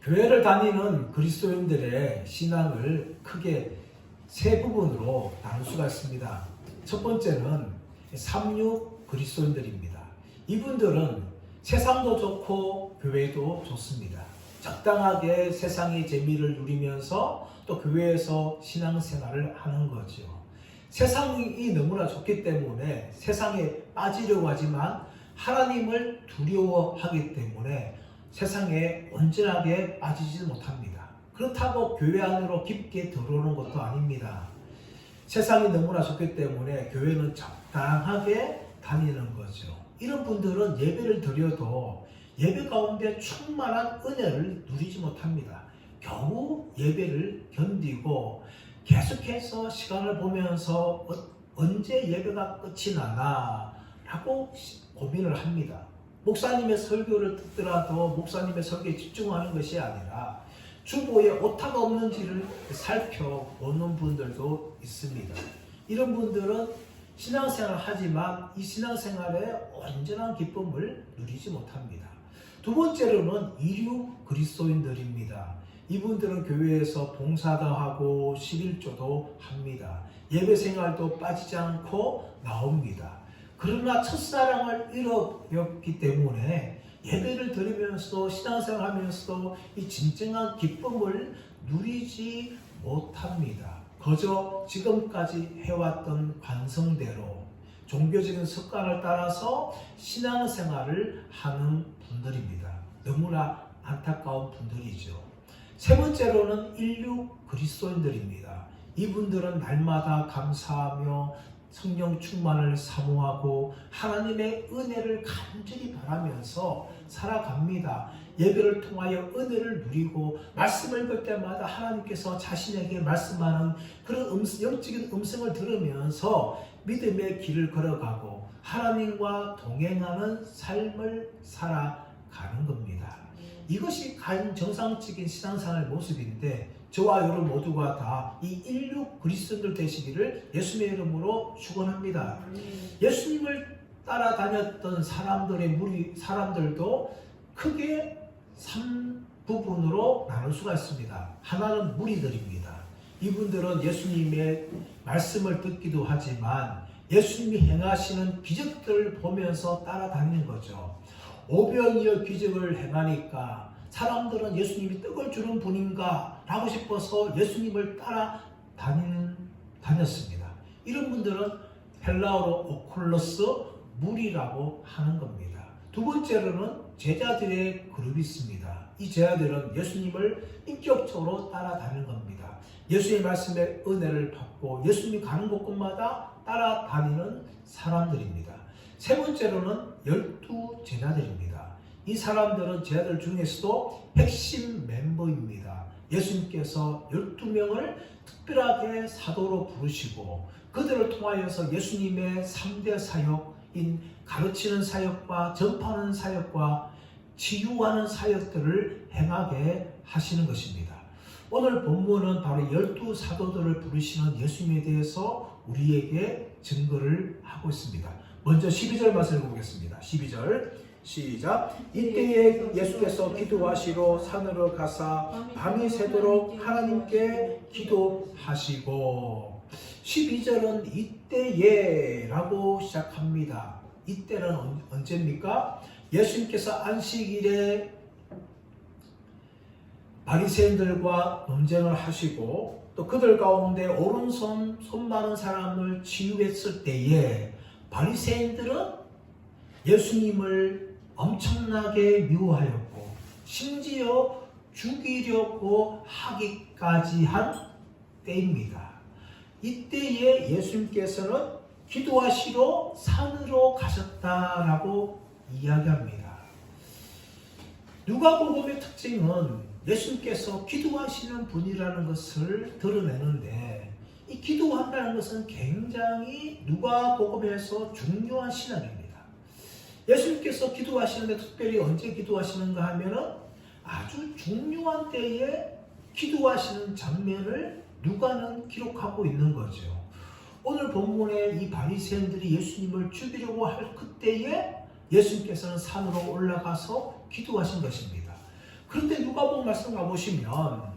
교회를 다니는 그리스도인들의 신앙을 크게 세 부분으로 나눌 수가 있습니다. 첫 번째는 삼육 그리스도인들입니다. 이분들은 세상도 좋고 교회도 좋습니다. 적당하게 세상의 재미를 누리면서 또 교회에서 신앙생활을 하는 거죠. 세상이 너무나 좋기 때문에 세상에 빠지려고 하지만 하나님을 두려워하기 때문에 세상에 온전하게 빠지지 못합니다. 그렇다고 교회 안으로 깊게 들어오는 것도 아닙니다. 세상이 너무나 좋기 때문에 교회는 적당하게 다니는 거죠. 이런 분들은 예배를 드려도 예배 가운데 충만한 은혜를 누리지 못합니다. 겨우 예배를 견디고 계속해서 시간을 보면서 언제 예배가 끝이 나나 라고 고민을 합니다. 목사님의 설교를 듣더라도 목사님의 설교에 집중하는 것이 아니라 주보에 오타가 없는지를 살펴보는 분들도 있습니다. 이런 분들은 신앙생활을 하지만 이 신앙생활에 온전한 기쁨을 누리지 못합니다. 두 번째로는 이류 그리스도인들입니다. 이분들은 교회에서 봉사도 하고 11조도 합니다. 예배생활도 빠지지 않고 나옵니다. 그러나 첫사랑을 잃어버렸기 때문에 예배를 드리면서도 신앙생활을 하면서도 이 진정한 기쁨을 누리지 못합니다. 그저 지금까지 해왔던 관성대로 종교적인 습관을 따라서 신앙생활을 하는 분들입니다. 너무나 안타까운 분들이죠. 세 번째로는 인류 그리스도인들입니다. 이분들은 날마다 감사하며 성령 충만을 사모하고 하나님의 은혜를 간절히 바라면서 살아갑니다. 예배를 통하여 은혜를 누리고 말씀을 읽을 때마다 하나님께서 자신에게 말씀하는 그런 영적인 음성을 들으면서 믿음의 길을 걸어가고 하나님과 동행하는 삶을 살아가는 겁니다. 이것이 가장 정상적인 신앙생활의 모습인데 저와 여러분 모두가 다 이 인류 그리스도인들 되시기를 예수님의 이름으로 축원합니다. 예수님을 따라다녔던 사람들도 크게 3부분으로 나눌 수가 있습니다. 하나는 무리들입니다. 이분들은 예수님의 말씀을 듣기도 하지만 예수님이 행하시는 기적들을 보면서 따라다니는 거죠. 오병이어 기적을 행하니까 사람들은 예수님이 떡을 주는 분인가 라고 싶어서 예수님을 다녔습니다. 이런 분들은 헬라어로 오콜로스 무리라고 하는 겁니다. 두 번째로는 제자들의 그룹이 있습니다. 이 제자들은 예수님을 인격적으로 따라다니는 겁니다. 예수님의 말씀에 은혜를 받고 예수님이 가는 곳곳마다 따라다니는 사람들입니다. 세 번째로는 12 제자들입니다. 이 사람들은 제자들 중에서도 핵심 멤버입니다. 예수님께서 12명을 특별하게 사도로 부르시고 그들을 통하여서 예수님의 3대 사역인 가르치는 사역과 전파하는 사역과 치유하는 사역들을 행하게 하시는 것입니다. 오늘 본문은 바로 12 사도들을 부르시는 예수님에 대해서 우리에게 증거를 하고 있습니다. 먼저 12절 말씀을 보겠습니다. 12절 시작. 이때에 예수께서 기도하시러 산으로 가사 밤이 새도록 하나님께 기도하시고 12절은 이때에 라고 시작합니다. 이때는 언제입니까? 예수님께서 안식일에 바리새인들과 논쟁을 하시고 또 그들 가운데 오른손 손 많은 사람을 치유했을 때에 바리새인들은 예수님을 엄청나게 미워하였고 심지어 죽이려고 하기까지 한 때입니다. 이때에 예수님께서는 기도하시러 산으로 가셨다라고 이야기합니다. 누가복음의 특징은 예수님께서 기도하시는 분이라는 것을 드러내는데 이 기도한다는 것은 굉장히 누가복음에서 중요한 신학입니다. 예수님께서 기도하시는데 특별히 언제 기도하시는가 하면은 아주 중요한 때에 기도하시는 장면을 누가는 기록하고 있는 거죠. 오늘 본문에 이 바리새인들이 예수님을 죽이려고 할 그때에 예수님께서는 산으로 올라가서 기도하신 것입니다. 그런데 누가복음 말씀 가보시면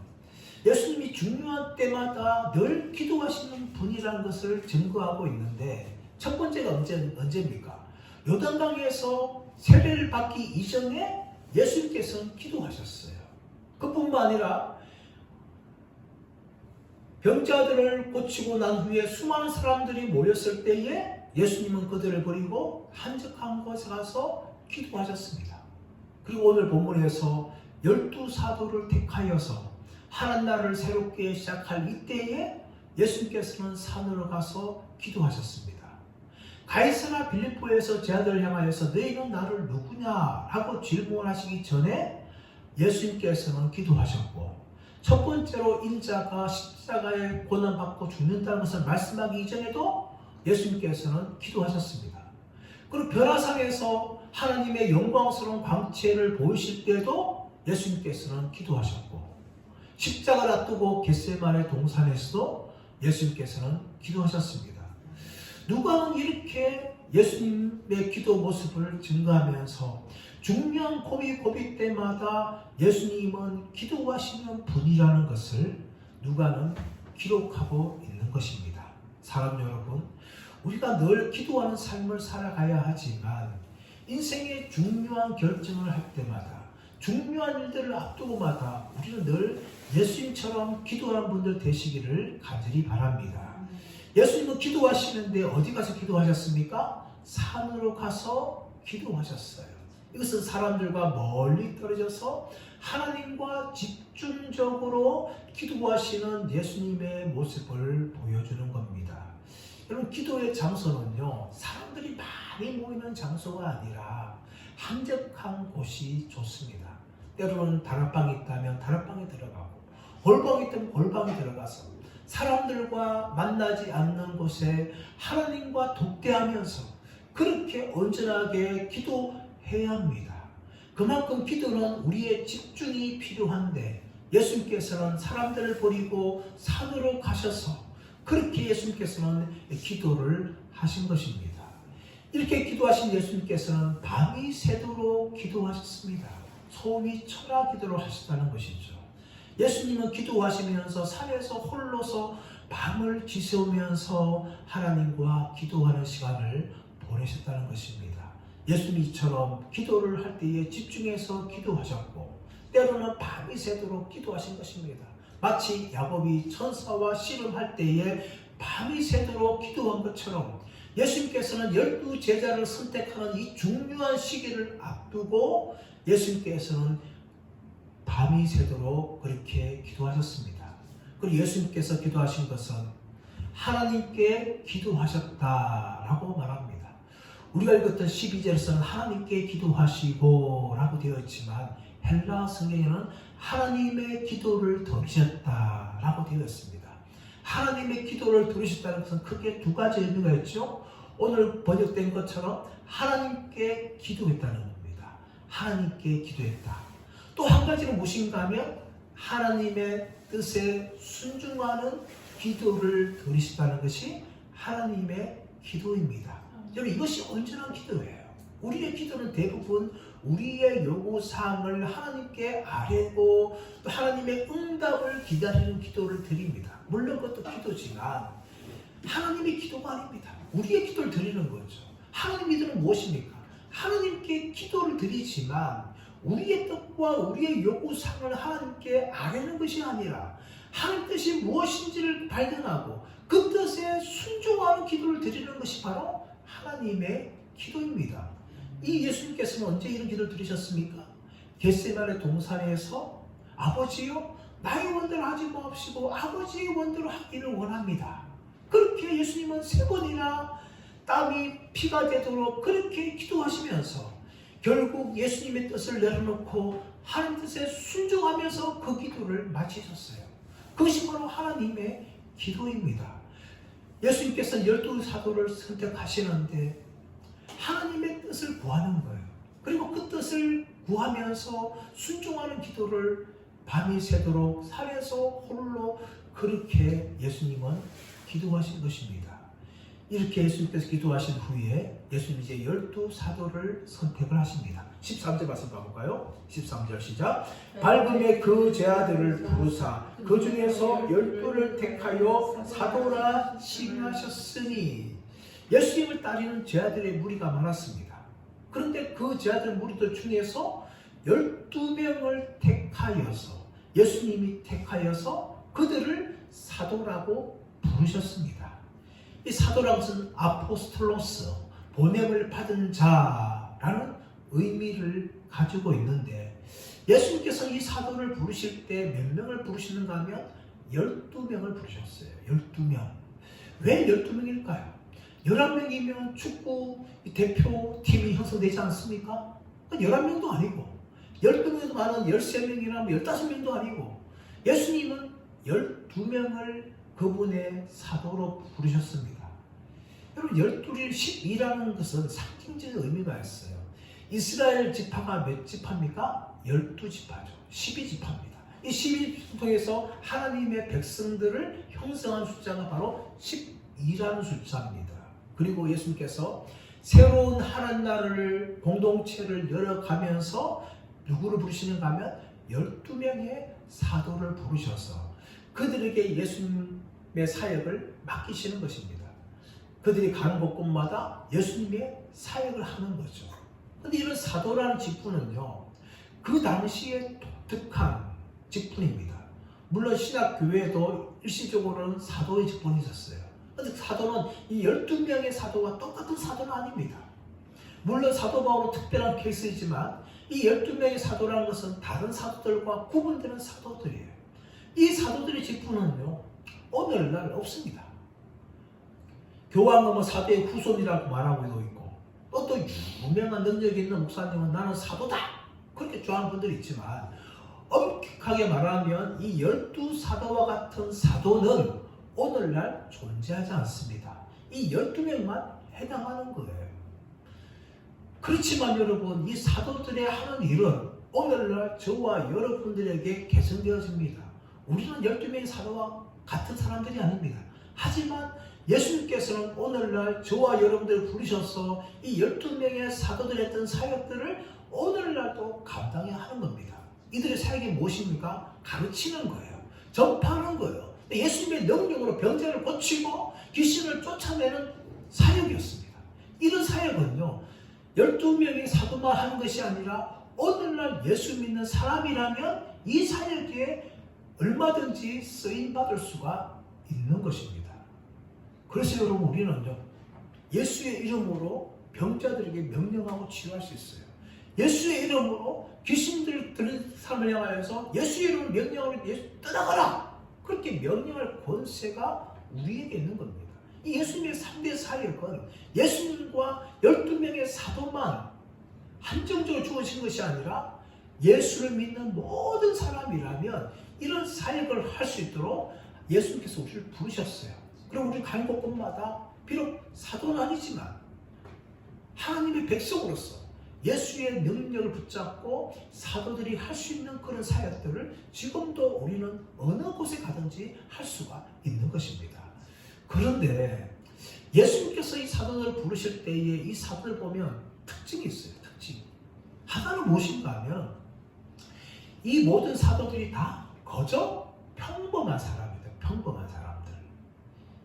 예수님이 중요한 때마다 늘 기도하시는 분이라는 것을 증거하고 있는데, 첫 번째가 언제입니까? 요단강에서 세례를 받기 이전에 예수님께서는 기도하셨어요. 그뿐만 아니라 병자들을 고치고 난 후에 수많은 사람들이 모였을 때에 예수님은 그들을 버리고 한적한 곳에 가서 기도하셨습니다. 그리고 오늘 본문에서 12사도를 택하여서 하나님나라를 새롭게 시작할 이때에 예수님께서는 산으로 가서 기도하셨습니다. 가이사랴 빌립보에서 제자들을 향하여서 너희는 나를 누구냐라고 질문하시기 전에 예수님께서는 기도하셨고, 첫 번째로 인자가 십자가에 고난받고 죽는다는 것을 말씀하기 이전에도 예수님께서는 기도하셨습니다. 그리고 변화상에서 하나님의 영광스러운 광채를 보이실 때도 예수님께서는 기도하셨고, 십자가를 앞두고 겟세마네 동산에서도 예수님께서는 기도하셨습니다. 누가는 이렇게 예수님의 기도 모습을 증거하면서 중요한 고비 때마다 예수님은 기도하시는 분이라는 것을 누가는 기록하고 있는 것입니다. 사람 여러분, 우리가 늘 기도하는 삶을 살아가야 하지만 인생의 중요한 결정을 할 때마다, 중요한 일들을 앞두고마다 우리는 늘 예수님처럼 기도하는 분들 되시기를 간절히 바랍니다. 예수님은 기도하시는데 어디 가서 기도하셨습니까? 산으로 가서 기도하셨어요. 이것은 사람들과 멀리 떨어져서 하나님과 집중적으로 기도하시는 예수님의 모습을 보여주는 겁니다. 여러분, 기도의 장소는요, 사람들이 많이 모이는 장소가 아니라 한적한 곳이 좋습니다. 때로는 다락방이 있다면 다락방에 들어가고, 골방이 있다면 골방에 들어가서 사람들과 만나지 않는 곳에 하나님과 독대하면서 그렇게 온전하게 기도해야 합니다. 그만큼 기도는 우리의 집중이 필요한데, 예수님께서는 사람들을 버리고 산으로 가셔서 그렇게 예수님께서는 기도를 하신 것입니다. 이렇게 기도하신 예수님께서는 밤이 새도록 기도하셨습니다. 소위 철야 기도를 하셨다는 것이죠. 예수님은 기도하시면서 산에서 홀로서 밤을 지새우면서 하나님과 기도하는 시간을 보내셨다는 것입니다. 예수님이 이처럼 기도를 할 때에 집중해서 기도하셨고, 때로는 밤이 새도록 기도하신 것입니다. 마치 야곱이 천사와 씨름할 때에 밤이 새도록 기도한 것처럼 예수님께서는 12 제자를 선택하는 이 중요한 시기를 앞두고 예수님께서는 밤이 새도록 그렇게 기도하셨습니다. 그리고 예수님께서 기도하신 것은 하나님께 기도하셨다라고 말합니다. 우리가 읽었던 12절에서는 하나님께 기도하시고 라고 되어 있지만, 헬라 성경에는 하나님의 기도를 들으셨다라고 되어 있습니다. 하나님의 기도를 들으셨다는 것은 크게 두 가지 의미가 있죠. 오늘 번역된 것처럼 하나님께 기도했다는 겁니다. 하나님께 기도했다. 또 한 가지는 무엇인가 하면 하나님의 뜻에 순종하는 기도를 들으셨다는 것이 하나님의 기도입니다. 여러분, 이것이 온전한 기도예요. 우리의 기도는 대부분 우리의 요구사항을 하나님께 아뢰고 또 하나님의 응답을 기다리는 기도를 드립니다. 물론 그것도 기도지만 하나님의 기도가 아닙니다. 우리의 기도를 드리는 거죠. 하나님의 기도는 무엇입니까? 하나님께 기도를 드리지만 우리의 뜻과 우리의 요구사항을 하나님께 아뢰는 것이 아니라 하나님 뜻이 무엇인지를 발견하고 그 뜻에 순종하는 기도를 드리는 것이 바로 하나님의 기도입니다. 이 예수님께서는 언제 이런 기도를 드리셨습니까? 겟세마네 동산에서 아버지요, 나의 원대로 하지 마옵시고 아버지의 원대로 하기를 원합니다. 그렇게 예수님은 3번이나 땀이 피가 되도록 그렇게 기도하시면서 결국 예수님의 뜻을 내려놓고 하나님 뜻에 순종하면서 그 기도를 마치셨어요. 그것이 바로 하나님의 기도입니다. 예수님께서는 12사도를 선택하시는데 하나님의 뜻을 구하는 거예요. 그리고 그 뜻을 구하면서 순종하는 기도를 밤이 새도록 산에서 홀로 그렇게 예수님은 기도하신 것입니다. 이렇게 예수님께서 기도하신 후에 예수님 이제 12사도를 선택을 하십니다. 13절 말씀 봐볼까요? 13절 시작. 밝음의 그 제아들을 부르사 그 중에서 12를 택하여 사도라 칭하셨으니, 예수님을 따르는 제아들의 무리가 많았습니다. 그런데 그 제아들 무리들 중에서 12명을 택하여서, 예수님이 택하여서 그들을 사도라고 부르셨습니다. 이 사도라는 것은 아포스톨로스, 보냄을 받은 자라는 의미를 가지고 있는데, 예수님께서 이 사도를 부르실 때 몇 명을 부르시는가 하면 12명을 부르셨어요. 12명. 왜 12명일까요? 11명이면 축구 대표팀이 형성되지 않습니까? 11명도 아니고, 12명도 많은 13명이나 15명도 아니고, 예수님은 12명을 그분의 사도로 부르셨습니다. 여러분, 12를 12라는 것은 상징적인 의미가 있어요. 이스라엘 지파가 몇 지파입니까? 12지파죠. 12지파입니다. 이 12지파 통해서 하나님의 백성들을 형성한 숫자가 바로 12라는 숫자입니다. 그리고 예수님께서 새로운 하나님 나라를, 공동체를 열어가면서 누구를 부르시는가 하면 12명의 사도를 부르셔서 그들에게 예수님의 사역을 맡기시는 것입니다. 그들이 가는 곳곳마다 예수님의 사역을 하는 거죠. 그런데 이런 사도라는 직분은요, 그 당시에 독특한 직분입니다. 물론 신학교회에도 일시적으로는 사도의 직분이 있었어요. 그런데 사도는 이 12명의 사도와 똑같은 사도는 아닙니다. 물론 사도 바울은 특별한 케이스이지만 이 12명의 사도라는 것은 다른 사도들과 구분되는 사도들이에요. 이 사도들의 직분은요, 오늘날 없습니다. 교황은 사도의 후손이라고 말하고 있고, 또 유명한 능력이 있는 목사님은 나는 사도다, 그렇게 좋아하는 분들이 있지만, 엄격하게 말하면 이 12사도와 같은 사도는 오늘날 존재하지 않습니다. 이 12명만 해당하는 거예요. 그렇지만 여러분, 이 사도들의 하는 일은 오늘날 저와 여러분들에게 계승되어집니다. 우리는 12명의 사도와 같은 사람들이 아닙니다. 하지만 예수님께서는 오늘날 저와 여러분들을 부르셔서 이 12명의 사도들이 했던 사역들을 오늘날도 감당해야 하는 겁니다. 이들의 사역이 무엇입니까? 가르치는 거예요. 전파하는 거예요. 예수님의 능력으로 병자를 고치고 귀신을 쫓아내는 사역이었습니다. 이런 사역은요, 12명의 사도만 하는 것이 아니라 오늘날 예수 믿는 사람이라면 이 사역에 얼마든지 쓰임받을 수가 있는 것입니다. 그래서 여러분, 우리는요, 예수의 이름으로 병자들에게 명령하고 치료할 수 있어요. 예수의 이름으로 귀신들 들은 사람을 향하여서 예수의 이름으로 명령을 떠나가라, 그렇게 명령할 권세가 우리에게 있는 겁니다. 이 예수님의 3대 사역은 예수님과 12명의 사도만 한정적으로 주어진 것이 아니라 예수를 믿는 모든 사람이라면 이런 사역을 할 수 있도록 예수님께서 우리를 부르셨어요. 그리고 우리 가는 곳곳마다 비록 사도는 아니지만 하나님의 백성으로서 예수의 능력을 붙잡고 사도들이 할 수 있는 그런 사역들을 지금도 우리는 어느 곳에 가든지 할 수가 있는 것입니다. 그런데 예수님께서 이 사도들을 부르실 때에 이 사도들 보면 특징이 있어요. 특징. 하나는 무엇인가 하면 이 모든 사도들이 다 거저 평범한 사람입니다. 평범한 사람들.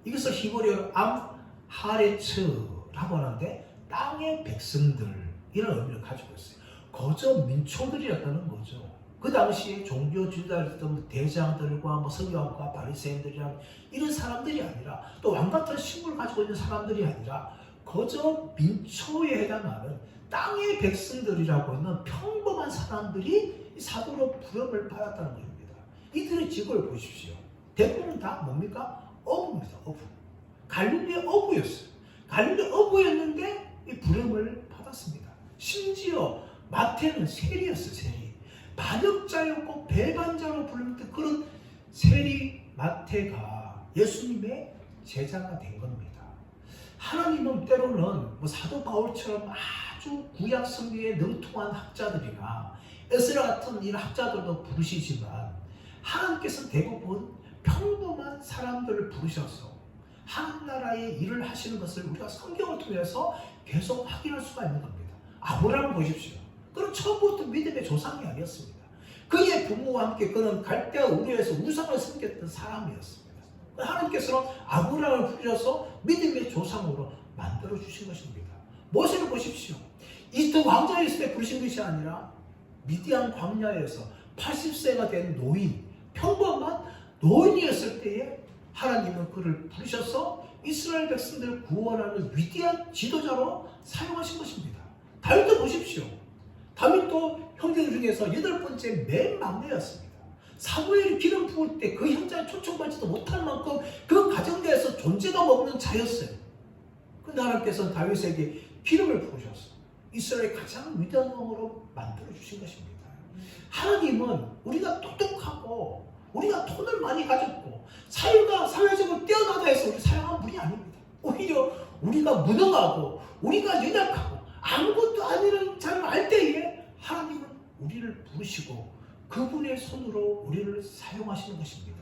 이것을 히브리어로 암하레츠라고 하는데 땅의 백성들, 이런 의미를 가지고 있어요. 거저 민초들이었다는 거죠. 그 당시에 종교 지도자였던 대장들과 서기관과 바리새인들이랑 이런 사람들이 아니라, 또 왕같은 신분을 가지고 있는 사람들이 아니라 거저 민초에 해당하는 땅의 백성들이라고 있는 평범한 사람들이 사도로 부름을 받았다는 겁니다. 이들의 직업을 보십시오. 대부분 다 뭡니까? 어부입니다. 어부. 갈릴리 어부였어요. 갈릴리 어부였는데 이 부름을 받았습니다. 심지어 마태는 세리였어요. 세리. 반역자였고 배반자로 불렸던 그런 세리 마태가 예수님의 제자가 된 겁니다. 하나님은 때로는 사도 바울처럼 아주 구약 성경에 능통한 학자들이나 에스라 같은 이런 학자들도 부르시지만, 하나님께서 대부분 평범한 사람들을 부르셔서 하나님 나라의 일을 하시는 것을 우리가 성경을 통해서 계속 확인할 수가 있는 겁니다. 아브라함을 보십시오. 그는 처음부터 믿음의 조상이 아니었습니다. 그의 부모와 함께 그는 갈대아 우르에서 우상을 섬겼던 사람이었습니다. 하나님께서는 아브라함을 부르셔서 믿음의 조상으로 만들어 주신 것입니다. 모세를 보십시오. 이집트 왕자에 있을 때 부르신 것이 아니라 미디안 광야에서 80세가 된 노인, 평범한 노인이었을 때에 하나님은 그를 부르셔서 이스라엘 백성들을 구원하는 위대한 지도자로 사용하신 것입니다. 다윗도 보십시오. 다윗도 형제 중에서 8번째 맨 막내였습니다. 사무엘이 기름 부을 때 그 형제를 초청받지도 못할 만큼 그 가정 내에서 존재감 없는 자였어요. 그런데 하나님께서는 다윗에게 기름을 부으셔서 이스라엘의 가장 위대한 왕으로 만들어 주신 것입니다. 하나님은 우리가 똑똑하고 우리가 돈을 많이 가졌고 사회적으로 뛰어나다 해서 우리 사용한 분이 아닙니다. 오히려 우리가 무능하고 우리가 연약하고 아무것도 아니라는 잘 알 때에 하나님은 우리를 부르시고 그분의 손으로 우리를 사용하시는 것입니다.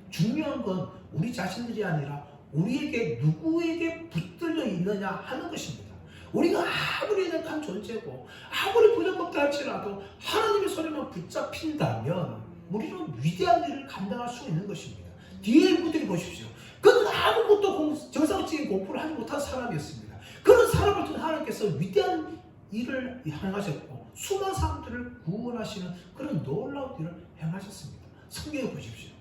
중요한 건 우리 자신들이 아니라 우리에게 누구에게 붙들려 있느냐 하는 것입니다. 우리가 아무리 연약한 존재고 아무리 부족하다 할지라도 하나님의 손에만 붙잡힌다면 우리는 위대한 일을 감당할 수 있는 것입니다. 뒤에 분들이 보십시오. 그는 아무것도 정상적인 공부를 하지 못한 사람이었습니다. 그런 사람을 통해 하나님께서 위대한 일을 행하셨고 수많은 사람들을 구원하시는 그런 놀라운 일을 행하셨습니다. 성경에 보십시오.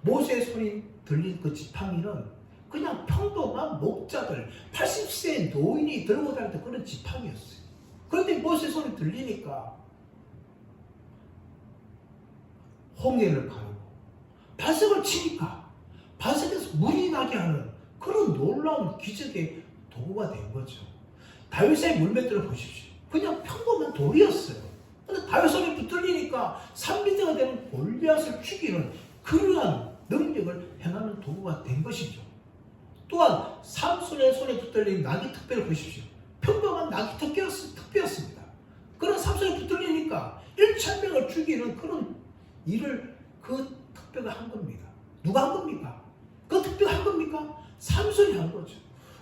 모세의 손이 들린 그 지팡이는 그냥 평범한 목자들 80세 노인이 들고 다니던 그런 지팡이였어요. 그런데 모세의 손이 들리니까 홍해를 가르고 반석을 치니까 반석에서 물이 나게 하는 그런 놀라운 기적의 도구가 된 거죠. 다윗의 물맷들을 보십시오. 그냥 평범한 돌이었어요. 그런데 다윗 손에 붙들리니까 3미터가 되는 골리앗을 죽이는 그러한 능력을 행하는 도구가 된 것이죠. 또한 삼손의 손에 붙들린 나귀 특배를 보십시오. 평범한 나귀 특배였습니다. 그런 삼손에 붙들리니까 1,000명을 죽이는 그런 일을 그 특배가 한 겁니다. 누가 한 겁니까? 그 특배가 한 겁니까? 삼손이 한 거죠.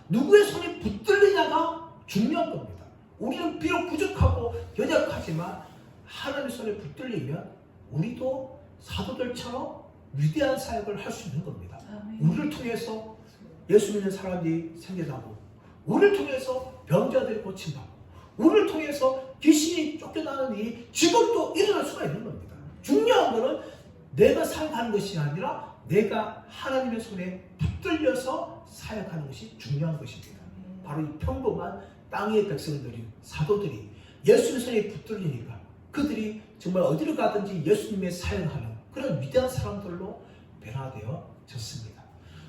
누구의 손에 붙들리냐가 중요한 겁니다. 우리는 비록 부족하고 연약하지만 하나님의 손에 붙들리면 우리도 사도들처럼 위대한 사역을 할 수 있는 겁니다. 우리를 통해서 예수 믿는 사람들이 생겨나고 우리를 통해서 병자들이 고침받고 우리를 통해서 귀신이 쫓겨나는 일이 지금도 일어날 수가 있는 겁니다. 중요한 것은 내가 사역하는 것이 아니라 내가 하나님의 손에 붙들려서 사역하는 것이 중요한 것입니다. 바로 이 평범한 땅의 백성들이 사도들이 예수님의 손에 붙들리니까 그들이 정말 어디로 가든지 예수님의 사역하는 그런 위대한 사람들로 변화되어졌습니다.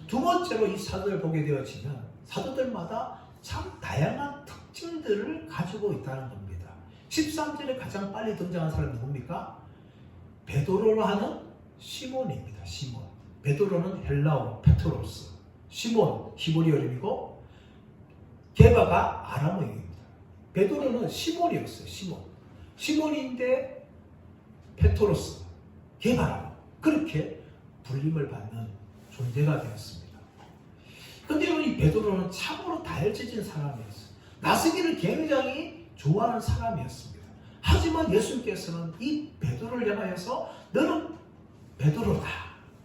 두 번째로 이 사도를 보게 되어지면 사도들마다 참 다양한 특징들을 가지고 있다는 겁니다. 13절에 가장 빨리 등장한 사람이 뭡니까? 베드로로 하는 시몬입니다. 시몬. 베드로는 헬라어 페트로스, 시몬 히브리어 이름이고 게바가 아람어입니다. 베드로는 시몬이었어요. 시몬인데 페트로스, 게바라고 그렇게 불림을 받는 존재가 되었습니다. 그런데 이 베드로는 참으로 다혈질진 사람이었어요. 나서기를 굉장히 좋아하는 사람이었습니다. 하지만 예수님께서는 이 베드로를 향하여서 너는 베드로다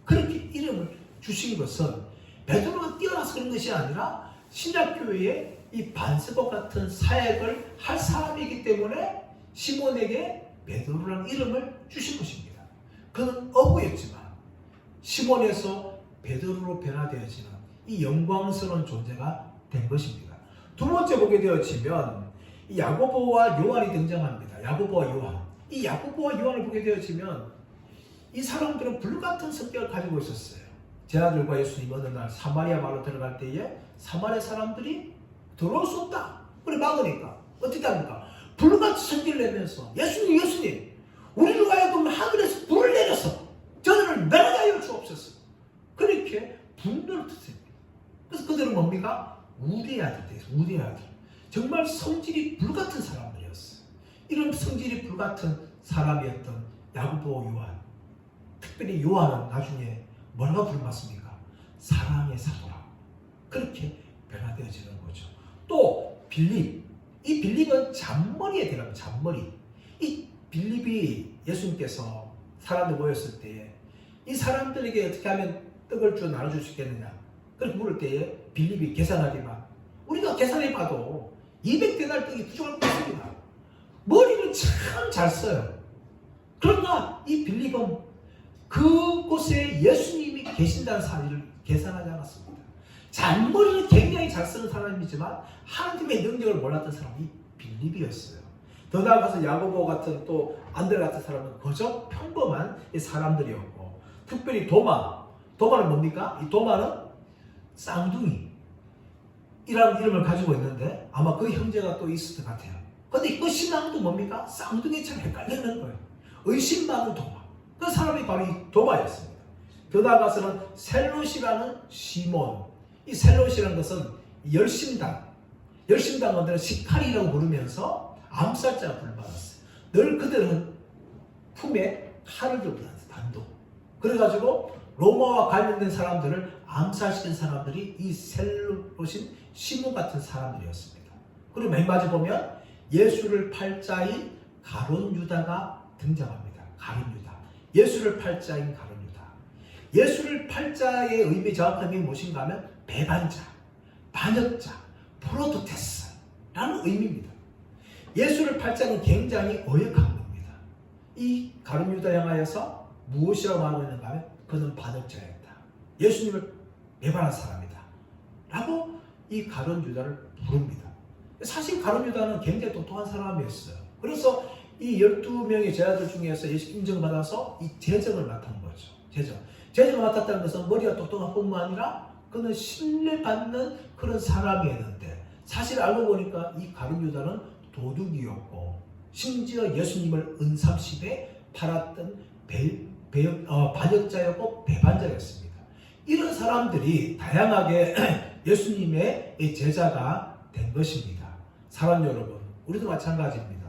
그렇게 이름을 주신 것은 베드로가 뛰어나서 그런 것이 아니라 신약교회에 이 반석과 같은 사역을 할 사람이기 때문에 시몬에게 베드로라는 이름을 주신 것입니다. 그는 어부였지만 시몬에서 베드로로 변화되어지는 이 영광스러운 존재가 된 것입니다. 두 번째 보게 되어지면 이 야고보와 요한이 등장합니다. 야고보와 요한. 이 야고보와 요한을 보게 되어지면 이 사람들은 불같은 성격을 가지고 있었어요. 제자들과 예수님 어느 날 사마리아 마을로 들어갈 때에 사마리아 사람들이 들어올 수 없다. 그래 막으니까 어떻게 합니까? 불같이 성질을 내면서 예수님 우리로 하여금 하늘에서 불을 내려서 저들을 멸하게 하여 주옵소서. 그렇게 분노를 터뜨립니다. 그래서 그들은 뭡니까? 우리의 아들들이에요. 우리의 아들. 정말 성질이 불같은 사람들이었어요. 이런 성질이 불같은 사람이었던 야고보 요한. 특별히 요한은 나중에 뭐라고 부름받습니까? 사랑의 사도라. 그렇게 변화되어지는 거죠. 또 빌립, 이 빌립은 잔머리에 들어가요. 잔머리. 이 빌립이 예수님께서 사람들 모였을 때에 이 사람들에게 어떻게 하면 떡을 주 나눠줄 수 있겠느냐, 그렇게 물을 때에 빌립이 계산하기만, 우리가 계산해봐도 200데날 떡이 부족할 것 같습니다. 머리를 참 잘 써요. 그러나 이 빌립은 그곳에 예수님이 계신다는 사실을 계산하지 않았습니다. 잔머리를 굉장히 잘 쓰는 사람이지만 하나님의 능력을 몰랐던 사람이 빌립이었어요. 더 나아가서 야고보 같은 또 안드레 같은 사람은 그저 평범한 사람들이었고, 특별히 도마는 뭡니까? 이 도마는 쌍둥이 이라는 이름을 가지고 있는데 아마 그 형제가 또 있을 것 같아요. 근데 그 신앙도 뭡니까? 쌍둥이처럼 헷갈리는 거예요. 의심 많은 도마. 그 사람이 바로 이 도마였습니다. 더 나아가서는 셀롯이라는 시몬. 이 셀롯이라는 것은 열심당원들은 시카리라고 부르면서 암살자가 부름받았어요. 늘 그들은 품에 칼을 들고 다녔어요. 단독. 그래가지고 로마와 관련된 사람들을 암살시킨 사람들이 이 셀롯인 시몬 같은 사람들이었습니다. 그리고 맨 마지 보면 예수를 팔자인 가룟 유다가 등장합니다. 가룟 유다. 예수를 팔자인 가룟 유다. 예수를 팔자의 의미, 정확한 의미 무엇인가 하면 배반자, 반역자, 프로토테스라는 의미입니다. 예수를 팔자는 굉장히 어역한 겁니다. 이 가룟 유다 향하여서 무엇이라고 말하고 있는가 하면 그는 반역자였다. 예수님을 배반한 사람이다. 라고 이 가룟 유다를 부릅니다. 사실 가룟 유다는 굉장히 똑똑한 사람이었어요. 그래서 이 12명의 제자들 중에서 예수 인정을 받아서 이 제정을 맡은 거죠. 제정을 맡았다는 것은 머리가 똑똑한 뿐만 아니라 그는 신뢰받는 그런 사람이었는데, 사실 알고 보니까 이 가룟 유다는 도둑이었고 심지어 예수님을 은삼십에 팔았던 반역자였고 배반자였습니다. 이런 사람들이 다양하게 예수님의 제자가 된 것입니다. 사랑 여러분, 우리도 마찬가지입니다.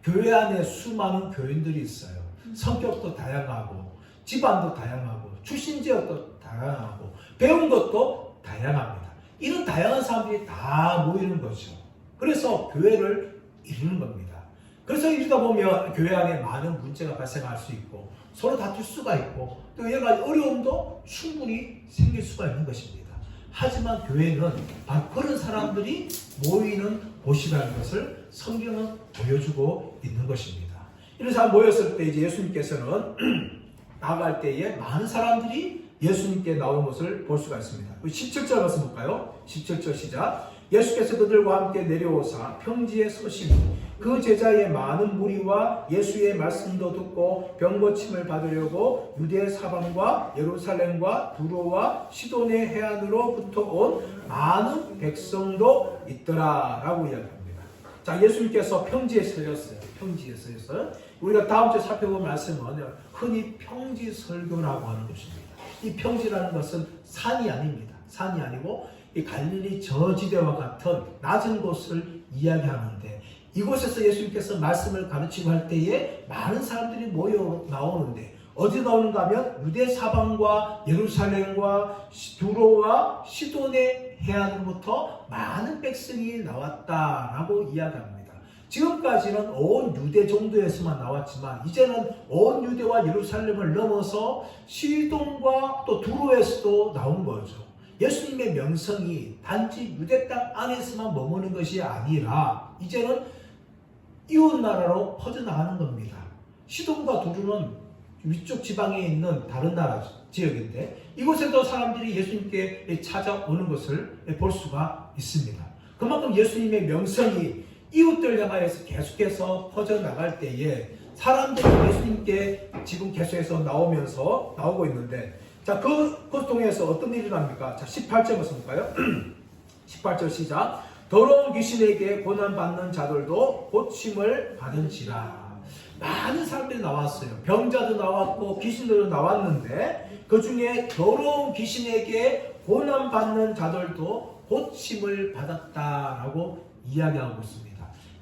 교회 안에 수많은 교인들이 있어요. 성격도 다양하고 집안도 다양하고 출신 지역도 다양하고 배운 것도 다양합니다. 이런 다양한 사람들이 다 모이는 거죠. 그래서 교회를 이루는 겁니다. 그래서 이러다 보면 교회 안에 많은 문제가 발생할 수 있고 서로 다툴 수가 있고 또 여러 가지 어려움도 충분히 생길 수가 있는 것입니다. 하지만 교회는 바로 그런 사람들이 모이는 곳이라는 것을 성경은 보여주고 있는 것입니다. 이런 사람 모였을 때 이제 예수님께서는 나아갈 때에 많은 사람들이 예수님께 나온 것을 볼 수가 있습니다. 17절 말씀 볼까요? 17절 시작. 예수께서 그들과 함께 내려오사 평지에 서시니 그 제자의 많은 무리와 예수의 말씀도 듣고 병 고침을 받으려고 유대 사방과 예루살렘과 두로와 시돈의 해안으로부터 온 많은 백성도 있더라 라고 이야기합니다. 자, 예수님께서 평지에 서셨어요. 평지에 서셨어요. 우리가 다음 주에 살펴볼 말씀은 흔히 평지 설교라고 하는 것입니다. 이 평지라는 것은 산이 아닙니다. 산이 아니고 이 갈릴리 저지대와 같은 낮은 곳을 이야기하는데, 이곳에서 예수님께서 말씀을 가르치고 할 때에 많은 사람들이 모여 나오는데 어디 나오는가 하면 유대 사방과 예루살렘과 두로와 시돈의 해안으로부터 많은 백성이 나왔다라고 이야기합니다. 지금까지는 온 유대 정도에서만 나왔지만 이제는 온 유대와 예루살렘을 넘어서 시돈과 또 두로에서도 나온 거죠. 예수님의 명성이 단지 유대 땅 안에서만 머무는 것이 아니라 이제는 이웃 나라로 퍼져나가는 겁니다. 시돈과 두루는 위쪽 지방에 있는 다른 나라 지역인데 이곳에도 사람들이 예수님께 찾아오는 것을 볼 수가 있습니다. 그만큼 예수님의 명성이 이웃들 향하여서 계속해서 퍼져나갈 때에 사람들이 예수님께 지금 계속해서 나오고 있는데, 자, 그것 통해서 어떤 일이 납니까? 자, 18절 말씀 볼까요? 18절 시작. 더러운 귀신에게 고난받는 자들도 고침을 받은지라. 많은 사람들이 나왔어요. 병자도 나왔고 귀신들도 나왔는데 그 중에 더러운 귀신에게 고난받는 자들도 고침을 받았다라고 이야기하고 있습니다.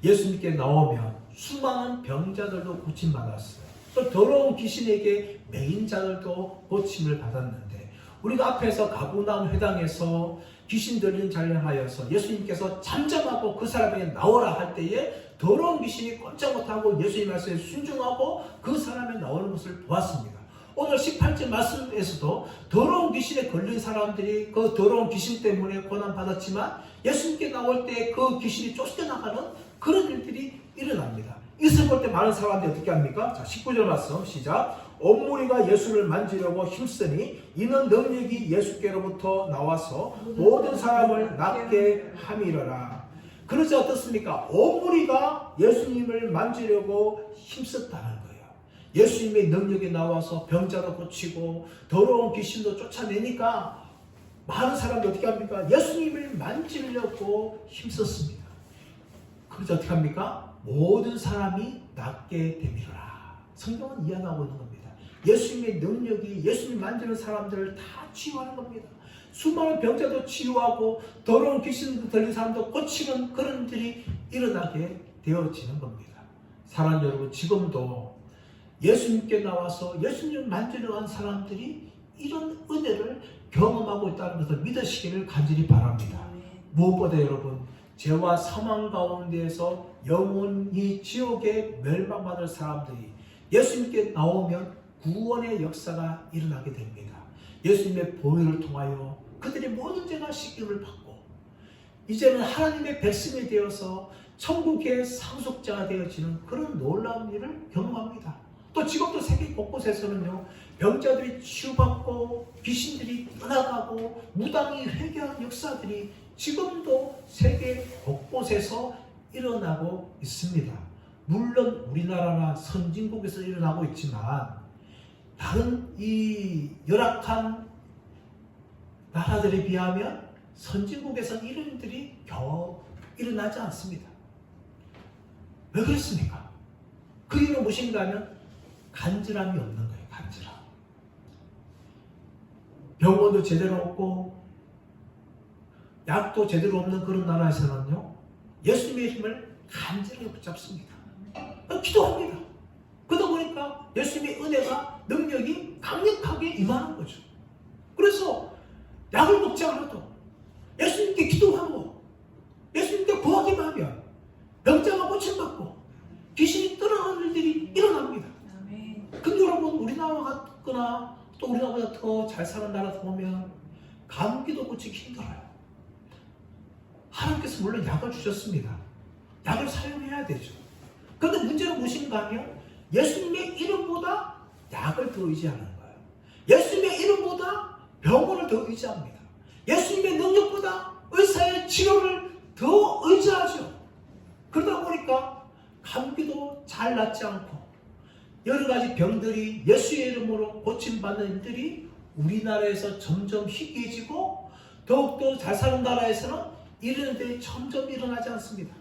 예수님께 나오면 수많은 병자들도 고침받았어요. 또 더러운 귀신에게 매인 자들도 고침을 받았는데 우리가 앞에서 가버나움 회당에서 귀신 들린 자를 하여서 예수님께서 잠잠하고 그 사람에게 나오라 할 때에 더러운 귀신이 꼼짝 못하고 예수님 말씀에 순종하고 그 사람이 나오는 것을 보았습니다. 오늘 18절 말씀에서도 더러운 귀신에 걸린 사람들이 그 더러운 귀신 때문에 고난받았지만 예수님께 나올 때 그 귀신이 쫓겨나가는 그런 일들이 일어납니다. 이것을 볼 때 많은 사람들이 어떻게 합니까? 자, 19절 말씀 시작. 온무리가 예수를 만지려고 힘쓰니 이는 능력이 예수께로부터 나와서 모든 사람을 낫게 함이러라. 그러지 어떻습니까? 온무리가 예수님을 만지려고 힘썼다는 거예요. 예수님의 능력이 나와서 병자도 고치고 더러운 귀신도 쫓아내니까 많은 사람들이 어떻게 합니까? 예수님을 만지려고 힘썼습니다. 그래서 어떻게 합니까? 모든 사람이 낫게 되리라. 성경은 이야기하고 있는 겁니다. 예수님의 능력이 예수님 만지는 사람들을 다 치유하는 겁니다. 수많은 병자도 치유하고 더러운 귀신 들린 사람도 고치는 그런 일이 일어나게 되어지는 겁니다. 사랑하는 여러분, 지금도 예수님께 나와서 예수님을 만지려 한 사람들이 이런 은혜를 경험하고 있다는 것을 믿으시기를 간절히 바랍니다. 무엇보다 여러분, 죄와 사망 가운데에서 영원히 지옥에 멸망받을 사람들이 예수님께 나오면 구원의 역사가 일어나게 됩니다. 예수님의 보혈을 통하여 그들의 모든 죄가 씻김을 받고 이제는 하나님의 백성이 되어서 천국의 상속자가 되어지는 그런 놀라운 일을 경험합니다. 또 지금도 세계 곳곳에서는요, 병자들이 치유받고 귀신들이 떠나가고 무당이 회개하는 역사들이 지금도 세계 곳곳에서 일어나고 있습니다. 물론 우리나라나 선진국에서 일어나고 있지만 다른 이 열악한 나라들에 비하면 선진국에서는 이런 일들이 겨우 일어나지 않습니다. 왜 그렇습니까? 그 이유는 무엇인가 하면 간절함이 없는 거예요. 간절함. 병원도 제대로 없고 약도 제대로 없는 그런 나라에서는요, 예수님의 힘을 간절하게 붙잡습니다. 기도합니다. 그러다 보니까 예수님의 은혜가, 능력이 강력하게 임하는 거죠. 그래서 약을 먹지 않아도 예수님께 기도하고 예수님께 구하기만 하면 병자가 고침받고 귀신이 떠나가는 일들이 일어납니다. 근데 여러분, 우리나라 같거나 또 우리나라보다 더 잘 사는 나라 보면 감기도 고치기 힘들어요. 하나님께서 물론 약을 주셨습니다. 약을 사용해야 되죠. 그런데 문제는 무엇인가 하면 예수님의 이름보다 약을 더 의지하는 거예요. 예수님의 이름보다 병원을 더 의지합니다. 예수님의 능력보다 의사의 치료를 더 의지하죠. 그러다 보니까 감기도 잘 낫지 않고 여러 가지 병들이 예수의 이름으로 고침받는 일들이 우리나라에서 점점 희귀해지고 더욱더 잘 사는 나라에서는 이런 일들이 점점 일어나지 않습니다.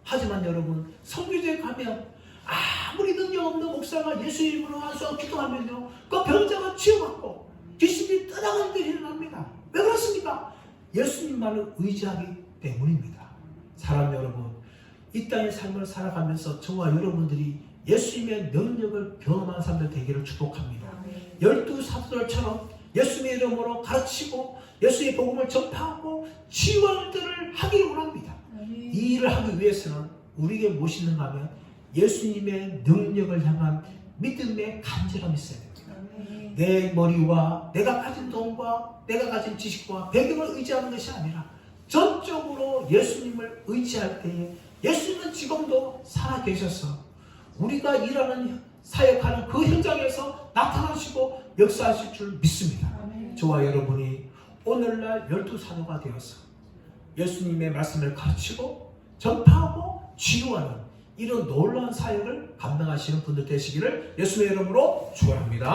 하지만 여러분, 선교지에 가면 아무리 능력 없는 목사가 예수 이름으로 와서 기도하면요, 그 병자가 치유받고 귀신이 떠나가는 일이 일어납니다. 왜 그렇습니까? 예수님만을 의지하기 때문입니다. 사람 여러분, 이 땅의 삶을 살아가면서 저와 여러분들이 예수님의 능력을 경험한 사람들 되기를 축복합니다. 12 사도들처럼 예수님의 이름으로 가르치고 예수의 복음을 전파하고 치유하는 일을 하기를 원합니다. 이 일을 하기 위해서는 우리에게 무엇이 있는가 하면 예수님의 능력을 향한 믿음의 간절함이 있어야 됩니다. 내 머리와 내가 가진 돈과 내가 가진 지식과 배경을 의지하는 것이 아니라 전적으로 예수님을 의지할 때에 예수님은 지금도 살아계셔서 우리가 일하는 사역하는 그 현장에서 나타나시고 역사하실 줄 믿습니다. 저와 여러분이 오늘날 12 사도가 되어서 예수님의 말씀을 가르치고 전파하고 치유하는 이런 놀라운 사역을 감당하시는 분들 되시기를 예수의 이름으로 축원합니다.